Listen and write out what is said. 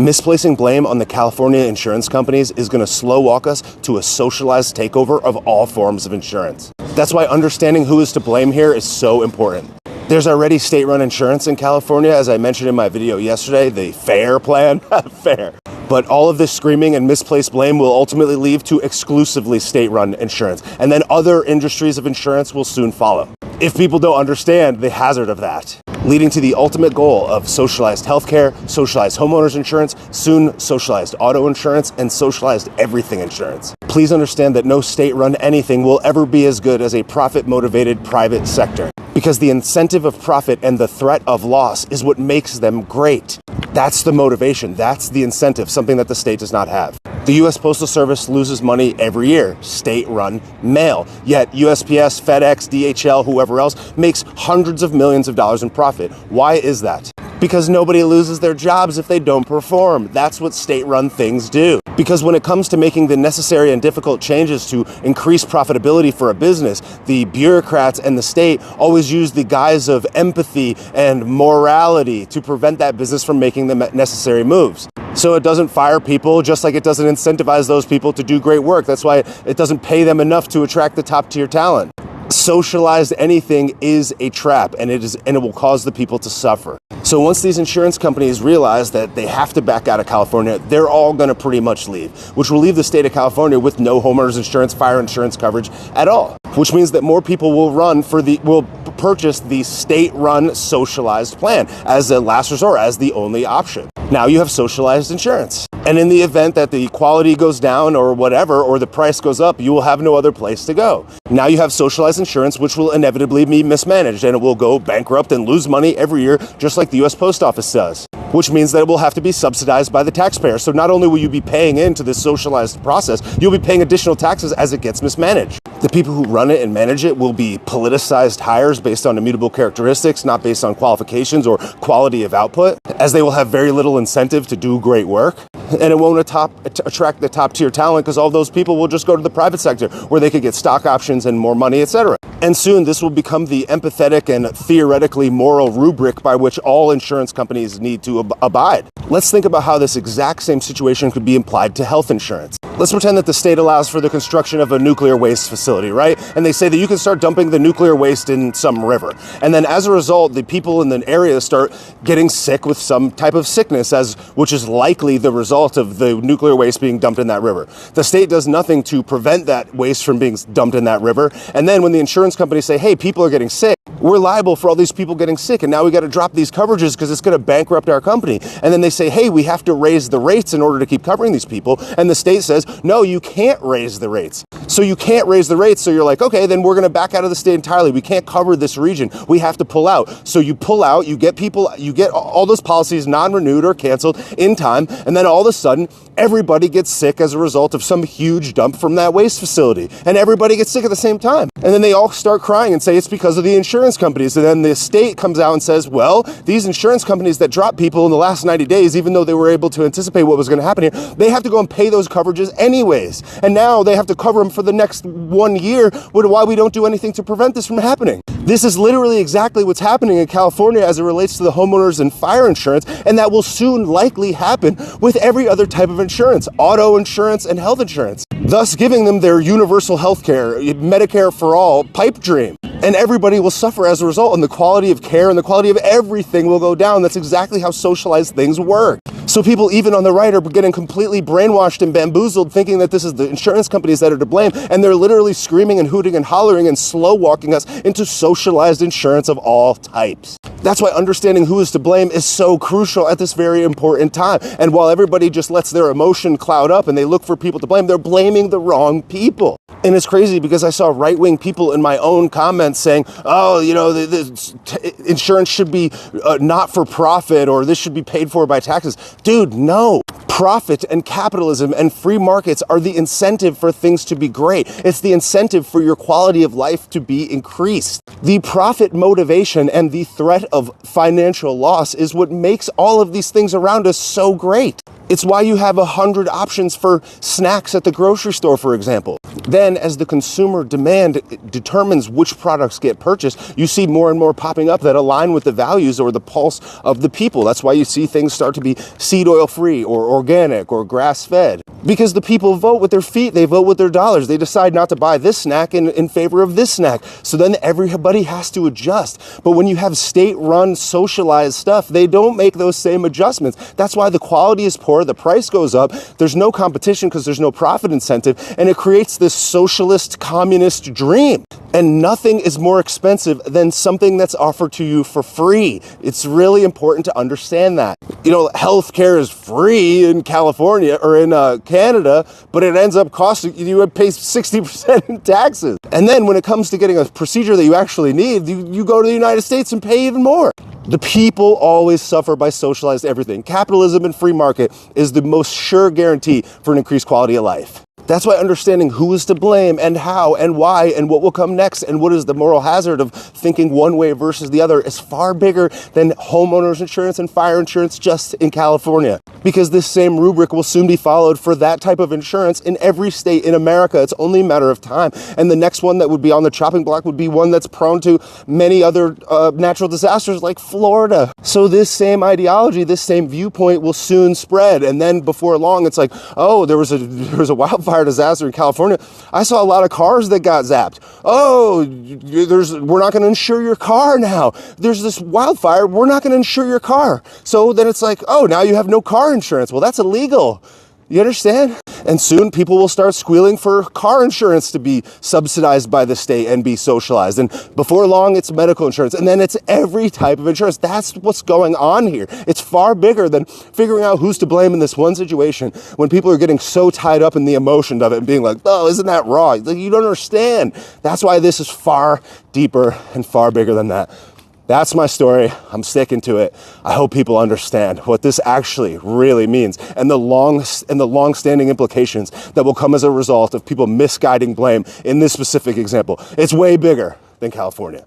Misplacing blame on the California insurance companies is going to slow walk us to a socialized takeover of all forms of insurance. That's why understanding who is to blame here is so important. There's already state-run insurance in California, as I mentioned in my video yesterday, the FAIR plan, FAIR. But all of this screaming and misplaced blame will ultimately lead to exclusively state-run insurance, and then other industries of insurance will soon follow. If people don't understand the hazard of that, leading to the ultimate goal of socialized healthcare, socialized homeowners insurance, soon socialized auto insurance, and socialized everything insurance. Please understand that no state-run anything will ever be as good as a profit-motivated private sector, because the incentive of profit and the threat of loss is what makes them great. That's the motivation, that's the incentive, something that the state does not have. The U.S. Postal Service loses money every year, state-run mail. Yet USPS, FedEx, DHL, whoever else makes hundreds of millions of dollars in profit. Why is that? Because nobody loses their jobs if they don't perform. That's what state-run things do. Because when it comes to making the necessary and difficult changes to increase profitability for a business, the bureaucrats and the state always use the guise of empathy and morality to prevent that business from making the necessary moves. So it doesn't fire people, just like it doesn't incentivize those people to do great work. That's why it doesn't pay them enough to attract the top-tier talent. Socialized anything is a trap, and it will cause the people to suffer. So once these insurance companies realize that they have to back out of California, they're all going to pretty much leave, which will leave the state of California with no homeowners insurance, fire insurance coverage at all, which means that more people will purchase the state-run socialized plan as a last resort, as the only option. Now you have socialized insurance. And in the event that the quality goes down or whatever, or the price goes up, you will have no other place to go. Now you have socialized insurance, which will inevitably be mismanaged, and it will go bankrupt and lose money every year, just like the U.S. Post Office does, which means that it will have to be subsidized by the taxpayer. So not only will you be paying into this socialized process, you'll be paying additional taxes as it gets mismanaged. The people who run it and manage it will be politicized hires based on immutable characteristics, not based on qualifications or quality of output, as they will have very little incentive to do great work. And it won't attract the top-tier talent, because all those people will just go to the private sector where they could get stock options and more money, etc. And soon this will become the empathetic and theoretically moral rubric by which all insurance companies need to abide. Let's think about how this exact same situation could be applied to health insurance. Let's pretend that the state allows for the construction of a nuclear waste facility, right? And they say that you can start dumping the nuclear waste in some river. And then as a result, the people in the area start getting sick with some type of sickness, which is likely the result of the nuclear waste being dumped in that river. The state does nothing to prevent that waste from being dumped in that river. And then when the insurance companies say, hey, people are getting sick, we're liable for all these people getting sick, and now we got to drop these coverages because it's going to bankrupt our company. And then they say, hey, we have to raise the rates in order to keep covering these people. And the state says, no, you can't raise the rates. So you can't raise the rates. So you're like, okay, then we're going to back out of the state entirely. We can't cover this region. We have to pull out. So you pull out, you get all those policies non-renewed or canceled in time. And then all of a sudden, everybody gets sick as a result of some huge dump from that waste facility. And everybody gets sick at the same time. And then they all start crying and say it's because of the insurance companies. And then the state comes out and says, well, these insurance companies that dropped people in the last 90 days, even though they were able to anticipate what was going to happen here, they have to go and pay those coverages anyways. And now they have to cover them for the next 1 year, why we don't do anything to prevent this from happening. This is literally exactly what's happening in California as it relates to the homeowners and fire insurance, and that will soon likely happen with every other type of insurance, auto insurance and health insurance, thus giving them their universal health care, Medicare for all pipe dream. And everybody will suffer as a result, and the quality of care and the quality of everything will go down. That's exactly how socialized things work. So people, even on the right, are getting completely brainwashed and bamboozled, thinking that this is the insurance companies that are to blame, and they're literally screaming and hooting and hollering and slow walking us into socialized insurance of all types. That's why understanding who is to blame is so crucial at this very important time. And while everybody just lets their emotion cloud up and they look for people to blame, they're blaming the wrong people. And it's crazy because I saw right-wing people in my own comments saying, oh, you know, the insurance should be not for profit, or this should be paid for by taxes. Dude, no. Profit and capitalism and free markets are the incentive for things to be great. It's the incentive for your quality of life to be increased. The profit motivation and the threat of financial loss is what makes all of these things around us so great. It's why you have 100 options for snacks at the grocery store, for example. Then, as the consumer demand determines which products get purchased, you see more and more popping up that align with the values or the pulse of the people. That's why you see things start to be seed oil free or organic or grass fed. Because the people vote with their feet, they vote with their dollars. They decide not to buy this snack in favor of this snack. So then everybody has to adjust. But when you have state-run, socialized stuff, they don't make those same adjustments. That's why the quality is poor, the price goes up, there's no competition because there's no profit incentive, and it creates this socialist, communist dream. And nothing is more expensive than something that's offered to you for free. It's really important to understand that. You know, healthcare is free in California or in Canada, but it ends up costing you would pay 60% in taxes. And then when it comes to getting a procedure that you actually need, you go to the United States and pay even more. The people always suffer by socialized everything. Capitalism and free market is the most sure guarantee for an increased quality of life. That's why understanding who is to blame and how and why and what will come next and what is the moral hazard of thinking one way versus the other is far bigger than homeowners insurance and fire insurance just in California. Because this same rubric will soon be followed for that type of insurance in every state in America. It's only a matter of time. And the next one that would be on the chopping block would be one that's prone to many other natural disasters like Florida. So this same ideology, this same viewpoint will soon spread. And then before long, it's like, oh, there was a wildfire disaster in California. I saw a lot of cars that got zapped. Oh, we're not going to insure your car now. There's this wildfire. We're not going to insure your car. So then it's like, oh, now you have no car insurance. Well, that's illegal. You understand? And soon people will start squealing for car insurance to be subsidized by the state and be socialized. And before long, it's medical insurance. And then it's every type of insurance. That's what's going on here. It's far bigger than figuring out who's to blame in this one situation when people are getting so tied up in the emotion of it and being like, oh, isn't that wrong? Like, you don't understand. That's why this is far deeper and far bigger than that. That's my story. I'm sticking to it. I hope people understand what this actually really means and the long-standing implications that will come as a result of people misguiding blame in this specific example. It's way bigger than California.